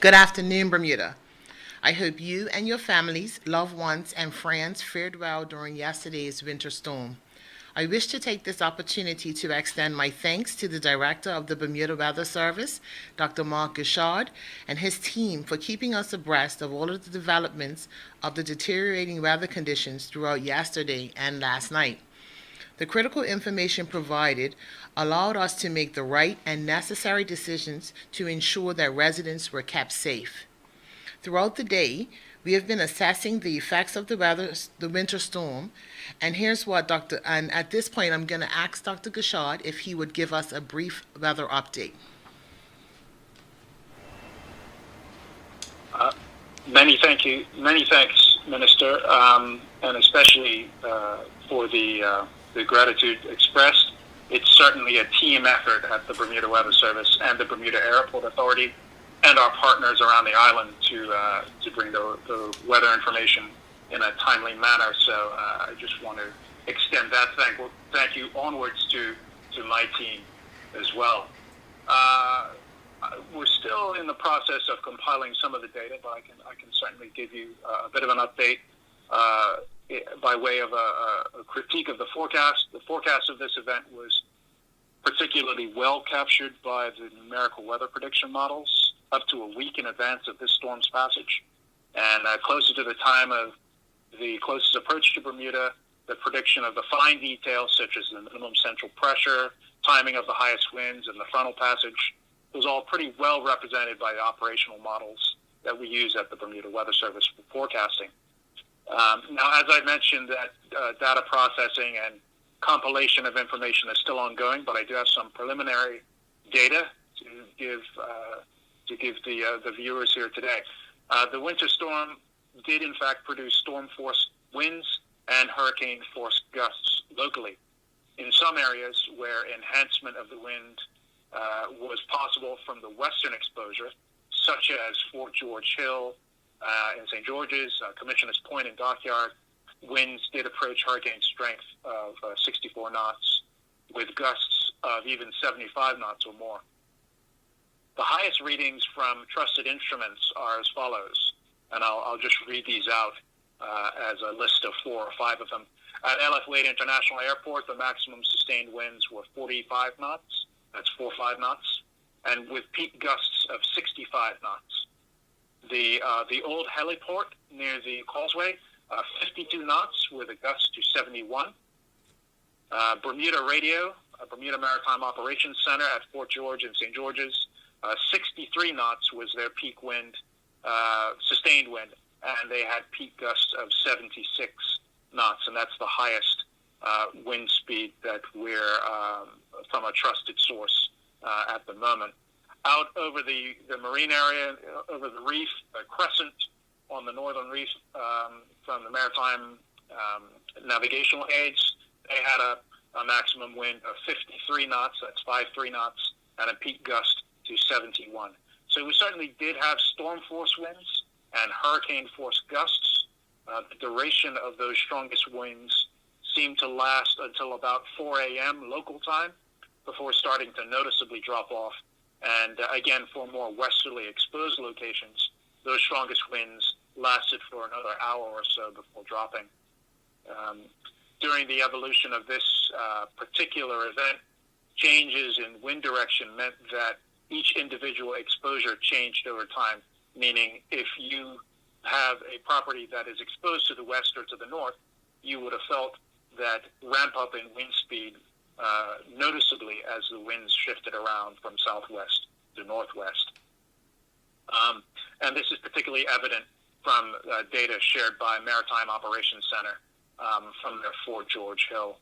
Good afternoon, Bermuda. I hope you and your families, loved ones, and friends fared well during yesterday's winter storm. I wish to take this opportunity to extend my thanks to the Director of the Bermuda Weather Service, Dr. Mark Gashard, and his team for keeping us abreast of all of the developments of the deteriorating weather conditions throughout yesterday and last night. The critical information provided allowed us to make the right and necessary decisions to ensure that residents were kept safe. Throughout the day, we have been assessing the effects of the winter storm, and here's what Dr. And at this point, I'm going to ask Dr. Gashard if he would give us a brief weather update. Uh, many thanks, Minister, and especially for the gratitude expressed. It's certainly a team effort at the Bermuda Weather Service and the Bermuda Airport Authority and our partners around the island to bring the weather information in a timely manner. So I just want to extend that thank you onwards to my team as well. We're still in the process of compiling some of the data, but I can certainly give you a bit of an update by way of a critique of the forecast. The forecast of this event was particularly well captured by the numerical weather prediction models up to a week in advance of this storm's passage. And closer to the time of the closest approach to Bermuda, the prediction of the fine details such as the minimum central pressure, timing of the highest winds, and the frontal passage was all pretty well represented by the operational models that we use at the Bermuda Weather Service for forecasting. Now, as I mentioned, that data processing and compilation of information is still ongoing, but I do have some preliminary data to give the viewers here today. The winter storm did in fact produce storm force winds and hurricane force gusts locally. In some areas where enhancement of the wind was possible from the western exposure, such as Fort George Hill in St. George's, Commissioner's Point and Dockyard, winds did approach hurricane strength of 64 knots, with gusts of even 75 knots or more. The highest readings from trusted instruments are as follows, and I'll just read these out as a list of 4 or 5 of them. At LF Wade International Airport, the maximum sustained winds were 45 knots, that's 45 knots, and with peak gusts of 65 knots. The old heliport near the causeway, 52 knots with a gust to 71. Bermuda Radio, Bermuda Maritime Operations Center at Fort George and St. George's, 63 knots was their peak wind, sustained wind, and they had peak gusts of 76 knots, and that's the highest wind speed that we're from a trusted source at the moment. Out over the marine area, over the reef, Crescent on the northern reef from the maritime navigational aids, they had a maximum wind of 53 knots, that's 53 knots, and a peak gust to 71. So we certainly did have storm force winds and hurricane force gusts. The duration of those strongest winds seemed to last until about 4 a.m. local time before starting to noticeably drop off. And again, for more westerly exposed locations, those strongest winds lasted for another hour or so before dropping. During the evolution of this particular event, changes in wind direction meant that each individual exposure changed over time, meaning if you have a property that is exposed to the west or to the north, you would have felt that ramp up in wind speed noticeably as the winds shifted around from southwest to northwest. And this is particularly evident from data shared by Maritime Operations Center from their Fort George Hill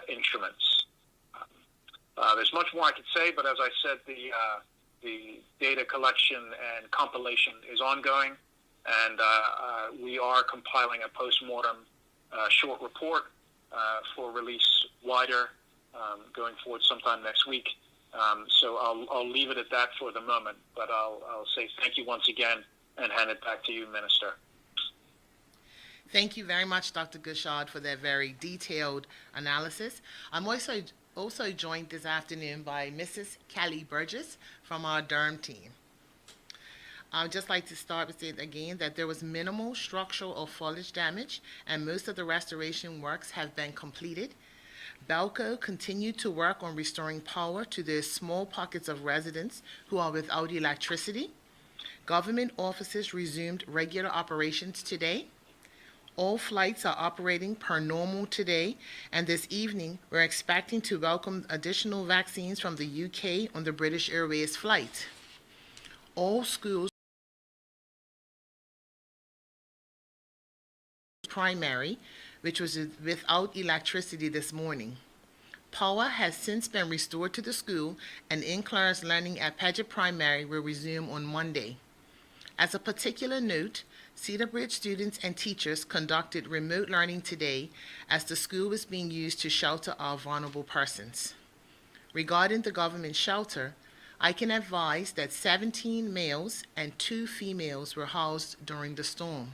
instruments. There's much more I could say, but as I said, the data collection and compilation is ongoing, and we are compiling a post-mortem short report for release wider going forward sometime next week. So I'll leave it at that for the moment, but I'll say thank you once again and hand it back to you, Minister. Thank you very much, Dr. Gashard, for that very detailed analysis. I'm also joined this afternoon by Mrs. Kelly Burgess from our Durham team. I'd just like to start with saying again that there was minimal structural or foliage damage, and most of the restoration works have been completed. Balco continued to work on restoring power to the small pockets of residents who are without electricity. Government offices resumed regular operations today. All flights are operating per normal today, and this evening we're expecting to welcome additional vaccines from the UK on the British Airways flight. All schools primary, which was without electricity this morning. Power has since been restored to the school, and in-class learning at Paget Primary will resume on Monday. As a particular note, Cedar Bridge students and teachers conducted remote learning today as the school was being used to shelter our vulnerable persons. Regarding the government shelter, I can advise that 17 males and 2 females were housed during the storm.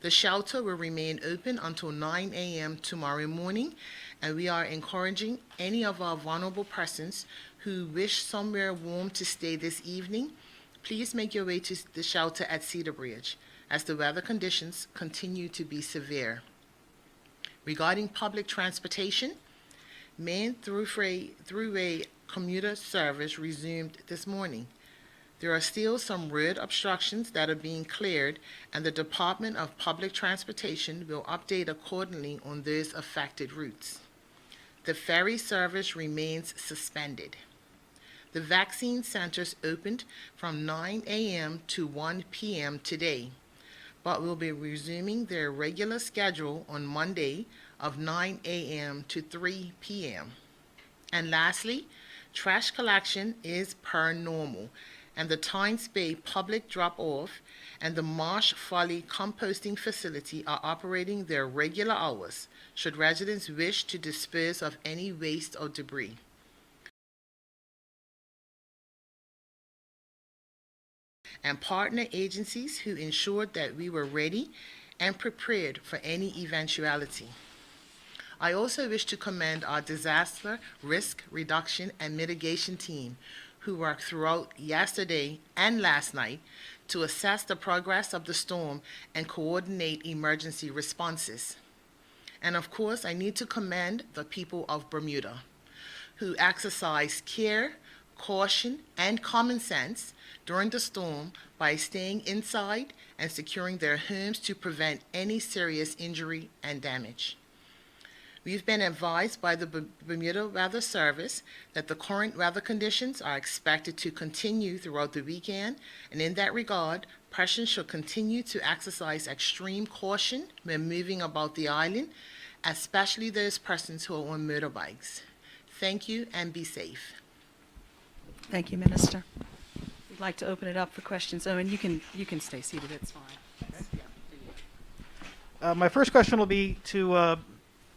The shelter will remain open until 9 a.m. tomorrow morning, and we are encouraging any of our vulnerable persons who wish somewhere warm to stay this evening. Please make your way to the shelter at Cedar Bridge, as the weather conditions continue to be severe. Regarding public transportation, Maine Thruway commuter service resumed this morning. There are still some road obstructions that are being cleared, and the Department of Public Transportation will update accordingly on those affected routes. The ferry service remains suspended. The vaccine centers opened from 9 a.m. to 1 p.m. today, but will be resuming their regular schedule on Monday of 9 a.m. to 3 p.m. And lastly, trash collection is per normal, and the Tynes Bay public drop-off and the Marsh Folly composting facility are operating their regular hours should residents wish to dispose of any waste or debris. And partner agencies who ensured that we were ready and prepared for any eventuality. I also wish to commend our disaster risk reduction and mitigation team who worked throughout yesterday and last night to assess the progress of the storm and coordinate emergency responses. And of course, I need to commend the people of Bermuda who exercised care, caution, and common sense during the storm by staying inside and securing their homes to prevent any serious injury and damage. We've been advised by the Bermuda Weather Service that the current weather conditions are expected to continue throughout the weekend, and in that regard, persons should continue to exercise extreme caution when moving about the island, especially those persons who are on motorbikes. Thank you and be safe. Thank you, Minister. We'd like to open it up for questions. Oh, and you can stay seated. It's fine. My first question will be to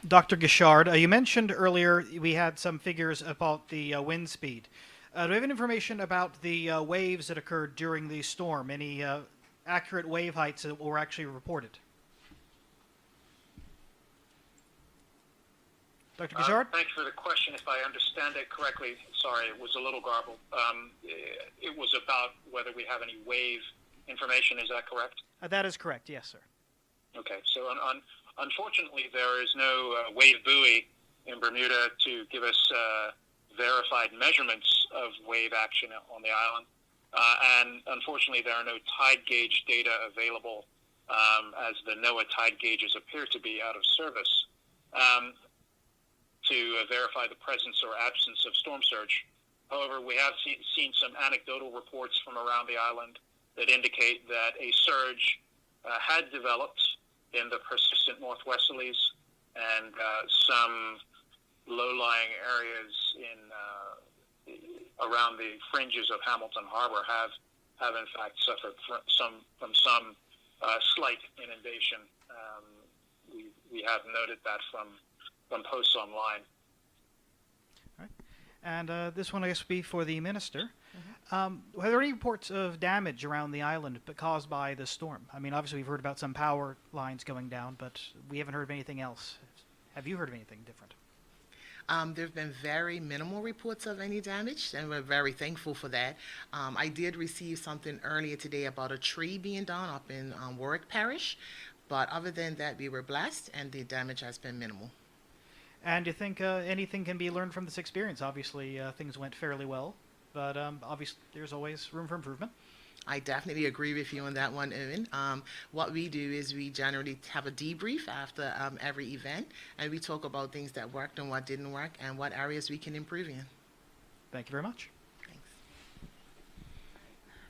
Dr. Gishard. You mentioned earlier we had some figures about the wind speed. Do we have any information about the waves that occurred during the storm? Any accurate wave heights that were actually reported? Dr. Gishard? Thanks for the question. If I understand it correctly, sorry, it was a little garbled. It was about whether we have any wave information. Is that correct? That is correct, yes, sir. Okay, so unfortunately, there is no wave buoy in Bermuda to give us verified measurements of wave action on the island. And unfortunately, there are no tide gauge data available as the NOAA tide gauges appear to be out of service to verify the presence or absence of storm surge. However, we have seen some anecdotal reports from around the island that indicate that a surge had developed in the persistent northwesterlies, and some low-lying areas around the fringes of Hamilton Harbor have in fact suffered from some slight inundation. We have noted that from posts online. All right. And this one, I guess, would be for the minister. Mm-hmm. Were there any reports of damage around the island caused by the storm? I mean, obviously we've heard about some power lines going down, but we haven't heard of anything else. Have you heard of anything different? There have been very minimal reports of any damage, and we're very thankful for that. I did receive something earlier today about a tree being down up in Warwick Parish, but other than that, we were blessed, and the damage has been minimal. And do you think anything can be learned from this experience? Obviously, things went fairly well, but obviously, there's always room for improvement. I definitely agree with you on that one, Owen. What we do is we generally have a debrief after every event, and we talk about things that worked and what didn't work, and what areas we can improve in. Thank you very much. Thanks.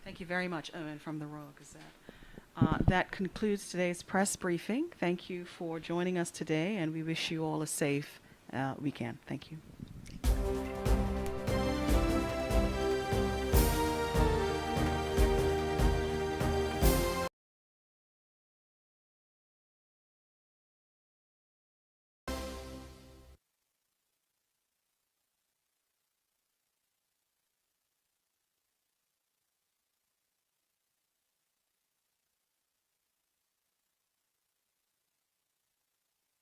Thank you very much, Owen, from the Royal Gazette. That concludes today's press briefing. Thank you for joining us today, and we wish you all a safe weekend. Thank you.